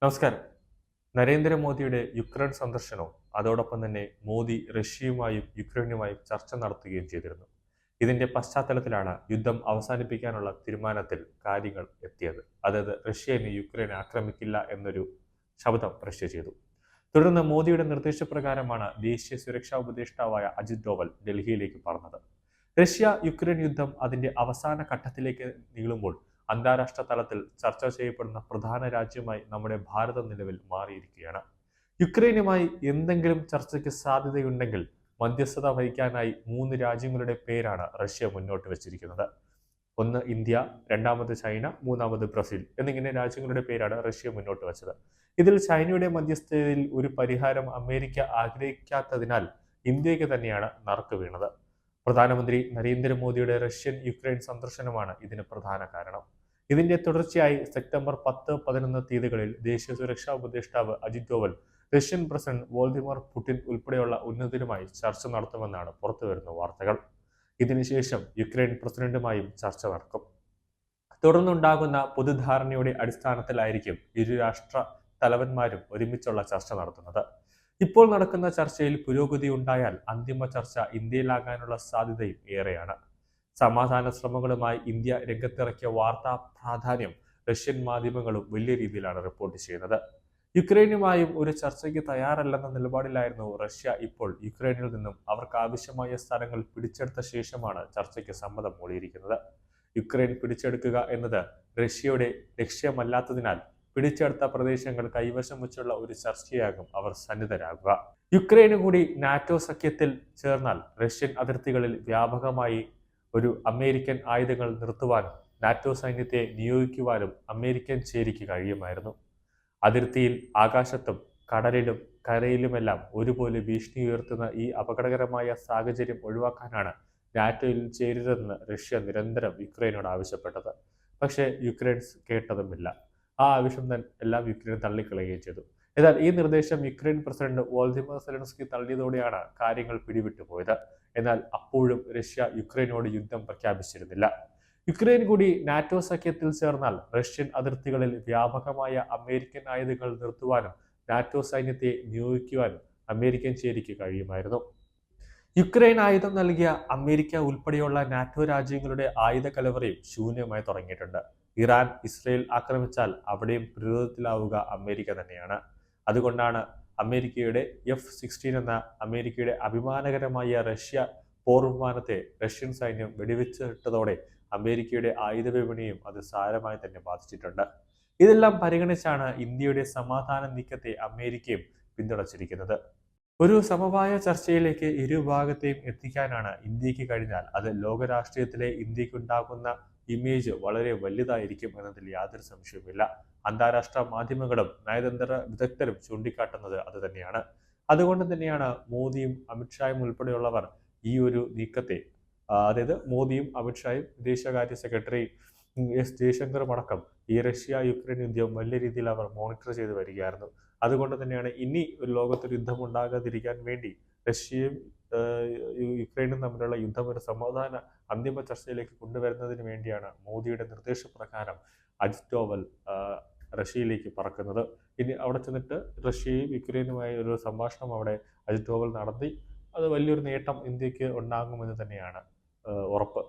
നമസ്കാരം. നരേന്ദ്രമോദിയുടെ യുക്രൈൻ സന്ദർശനവും അതോടൊപ്പം തന്നെ മോദി റഷ്യയുമായും യുക്രൈനുമായും ചർച്ച നടത്തുകയും ചെയ്തിരുന്നു. ഇതിന്റെ പശ്ചാത്തലത്തിലാണ് യുദ്ധം അവസാനിപ്പിക്കാനുള്ള തീരുമാനത്തിൽ കാര്യങ്ങൾ എത്തിയത്. അതായത് റഷ്യ ഇനി യുക്രൈനെ ആക്രമിക്കില്ല എന്നൊരു ശബ്ദം റഷ്യ ചെയ്തു. തുടർന്ന് മോദിയുടെ നിർദ്ദേശപ്രകാരമാണ് ദേശീയ സുരക്ഷാ ഉപദേഷ്ടാവായ അജിത് ഡോവൽ ഡൽഹിയിലേക്ക് പറഞ്ഞത്. റഷ്യ യുക്രൈൻ യുദ്ധം അതിന്റെ അവസാന ഘട്ടത്തിലേക്ക് നീളുമ്പോൾ അന്താരാഷ്ട്ര തലത്തിൽ ചർച്ച ചെയ്യപ്പെടുന്ന പ്രധാന രാജ്യമായി നമ്മുടെ ഭാരതം നിലവിൽ മാറിയിരിക്കുകയാണ്. യുക്രൈനുമായി എന്തെങ്കിലും ചർച്ചയ്ക്ക് സാധ്യതയുണ്ടെങ്കിൽ മധ്യസ്ഥത വഹിക്കാനായി 3 രാജ്യങ്ങളുടെ പേരാണ് റഷ്യ മുന്നോട്ട് വച്ചിരിക്കുന്നത്. ഒന്ന് ഇന്ത്യ, രണ്ടാമത് ചൈന, മൂന്നാമത് ബ്രസീൽ എന്നിങ്ങനെ രാജ്യങ്ങളുടെ പേരാണ് റഷ്യ മുന്നോട്ട് വച്ചത്. ഇതിൽ ചൈനയുടെ മധ്യസ്ഥതയിൽ ഒരു പരിഹാരം അമേരിക്ക ആഗ്രഹിക്കാത്തതിനാൽ ഇന്ത്യക്ക് തന്നെയാണ് നറുക്ക് വീണത്. പ്രധാനമന്ത്രി നരേന്ദ്രമോദിയുടെ റഷ്യൻ യുക്രൈൻ സന്ദർശനമാണ് ഇതിന് പ്രധാന കാരണം. ഇതിന്റെ തുടർച്ചയായി സെപ്റ്റംബർ 10-11 തീയതികളിൽ ദേശീയ സുരക്ഷാ ഉപദേഷ്ടാവ് Ajit Doval Russian president Vladimir Putin ഉൾപ്പെടെയുള്ള ഉന്നതരുമായി ചർച്ച നടത്തുമെന്നാണ് പുറത്തുവരുന്ന വാർത്തകൾ. ഇതിനുശേഷം യുക്രൈൻ പ്രസിഡന്റുമായും ചർച്ച നടക്കും. തുടർന്നുണ്ടാകുന്ന പൊതുധാരണയുടെ അടിസ്ഥാനത്തിലായിരിക്കും ഇരു രാഷ്ട്ര തലവന്മാരും ഒരുമിച്ചുള്ള ചർച്ച നടത്തുന്നത്. ഇപ്പോൾ നടക്കുന്ന ചർച്ചയിൽ പുരോഗതി ഉണ്ടായാൽ അന്തിമ ചർച്ച ഇന്ത്യയിലാകാനുള്ള സാധ്യതയും ഏറെയാണ്. സമാധാന ശ്രമങ്ങളുമായി ഇന്ത്യ രംഗത്തിറക്കിയ വാർത്താ പ്രാധാന്യം റഷ്യൻ മാധ്യമങ്ങളും വലിയ രീതിയിലാണ് റിപ്പോർട്ട് ചെയ്യുന്നത്. യുക്രൈനുമായും ഒരു ചർച്ചയ്ക്ക് തയ്യാറല്ലെന്ന നിലപാടിലായിരുന്നു റഷ്യ. ഇപ്പോൾ യുക്രൈനിൽ നിന്നും അവർക്ക് ആവശ്യമായ സ്ഥലങ്ങൾ പിടിച്ചെടുത്ത ശേഷമാണ് ചർച്ചയ്ക്ക് സമ്മതം മൂളിയിരിക്കുന്നത്. യുക്രൈൻ പിടിച്ചെടുക്കുക എന്നത് റഷ്യയുടെ ലക്ഷ്യമല്ലാത്തതിനാൽ പിടിച്ചെടുത്ത പ്രദേശങ്ങൾ കൈവശം വെച്ചുള്ള ഒരു ചർച്ചയാകും അവർ സന്നിധരാകുക. യുക്രൈന് കൂടി നാറ്റോ സഖ്യത്തിൽ ചേർന്നാൽ റഷ്യൻ അതിർത്തികളിൽ വ്യാപകമായി ഒരു അമേരിക്കൻ ആയുധങ്ങൾ നിർത്തുവാനും നാറ്റോ സൈന്യത്തെ നിയോഗിക്കുവാനും അമേരിക്കൻ ചേരിക്ക് കഴിയുമായിരുന്നു. അതിർത്തിയിൽ ആകാശത്തും കടലിലും കരയിലുമെല്ലാം ഒരുപോലെ ഭീഷണി ഉയർത്തുന്ന ഈ അപകടകരമായ സാഹചര്യം ഒഴിവാക്കാനാണ് നാറ്റോയിൽ ചേരുന്നതെന്ന് റഷ്യ നിരന്തരം യുക്രൈനോട് ആവശ്യപ്പെട്ടത്. പക്ഷേ യുക്രൈൻ കേട്ടതുമില്ല. ആ ആവശ്യം എല്ലാം യുക്രൈൻ തള്ളിക്കളയുകയും ചെയ്തു. എന്നാൽ ഈ നിർദ്ദേശം യുക്രൈൻ പ്രസിഡന്റ് വോൾഡിമർ സെലൻസ്കി തള്ളിയതോടെയാണ് കാര്യങ്ങൾ പിടിവിട്ടു പോയത്. എന്നാൽ അപ്പോഴും റഷ്യ യുക്രൈനോട് യുദ്ധം പ്രഖ്യാപിച്ചിരുന്നില്ല. യുക്രൈൻ കൂടി നാറ്റോ സഖ്യത്തിൽ ചേർന്നാൽ റഷ്യൻ അതിർത്തികളിൽ വ്യാപകമായ അമേരിക്കൻ ആയുധങ്ങൾ നിർത്തുവാനും നാറ്റോ സൈന്യത്തെ നിയോഗിക്കുവാനും അമേരിക്കൻ ചേരിക്ക് കഴിയുമായിരുന്നു. യുക്രൈൻ ആയുധം നൽകിയ അമേരിക്ക ഉൾപ്പെടെയുള്ള നാറ്റോ രാജ്യങ്ങളുടെ ആയുധ കലവറയും ശൂന്യമായി തുടങ്ങിയിട്ടുണ്ട്. ഇറാൻ ഇസ്രയേൽ ആക്രമിച്ചാൽ അവിടെയും പ്രതിരോധത്തിലാവുക അമേരിക്ക തന്നെയാണ്. അതുകൊണ്ടാണ് അമേരിക്കയുടെ F-16 എന്ന അമേരിക്കയുടെ അഭിമാനകരമായ റഷ്യ പോർ വിമാനത്തെ റഷ്യൻ സൈന്യം വെടിവെച്ചിട്ടതോടെ അമേരിക്കയുടെ ആയുധ വിപണിയും അത് സാരമായി തന്നെ ബാധിച്ചിട്ടുണ്ട്. ഇതെല്ലാം പരിഗണിച്ചാണ് ഇന്ത്യയുടെ സമാധാന നീക്കത്തെ അമേരിക്കയും പിന്തുണച്ചിരിക്കുന്നത്. ഒരു സമവായ ചർച്ചയിലേക്ക് ഇരുഭാഗത്തെയും എത്തിക്കാനാണ് ഇന്ത്യക്ക് കഴിഞ്ഞാൽ അത് ലോകരാഷ്ട്രീയത്തിലെ ഇന്ത്യക്കുണ്ടാകുന്ന ഇമേജ് വളരെ വലുതായിരിക്കും എന്നതിൽ യാതൊരു സംശയവുമില്ല. അന്താരാഷ്ട്ര മാധ്യമങ്ങളും നയതന്ത്ര വിദഗ്ധരും ചൂണ്ടിക്കാട്ടുന്നത് അത് തന്നെയാണ്. അതുകൊണ്ട് തന്നെയാണ് മോദിയും അമിത്ഷായും ഉൾപ്പെടെയുള്ളവർ ഈ ഒരു നീക്കത്തെ അതായത് മോദിയും അമിത്ഷായും വിദേശകാര്യ സെക്രട്ടറി ജയശങ്കറും അടക്കം ഈ റഷ്യ യുക്രൈൻ യുദ്ധം വലിയ രീതിയിൽ അവർ മോണിറ്റർ ചെയ്ത് വരികയായിരുന്നു. അതുകൊണ്ട് തന്നെയാണ് ഇനി ഒരു ലോകത്തൊരു യുദ്ധം ഉണ്ടാകാതിരിക്കാൻ വേണ്ടി റഷ്യയും യുക്രൈനും തമ്മിലുള്ള യുദ്ധം ഒരു സമാധാന അന്തിമ ചർച്ചയിലേക്ക് കൊണ്ടുവരുന്നതിന് വേണ്ടിയാണ് മോദിയുടെ നിർദ്ദേശപ്രകാരം അജിത് ഡോവൽ റഷ്യയിലേക്ക് പറക്കുന്നത്. ഇനി അവിടെ ചെന്നിട്ട് റഷ്യയും യുക്രൈനുമായി ഒരു സംഭാഷണം അവിടെ അജിത് ഡോവൽ നടത്തി അത് വലിയൊരു നേട്ടം ഇന്ത്യക്ക് ഉണ്ടാകുമെന്ന് തന്നെയാണ് ഉറപ്പ്.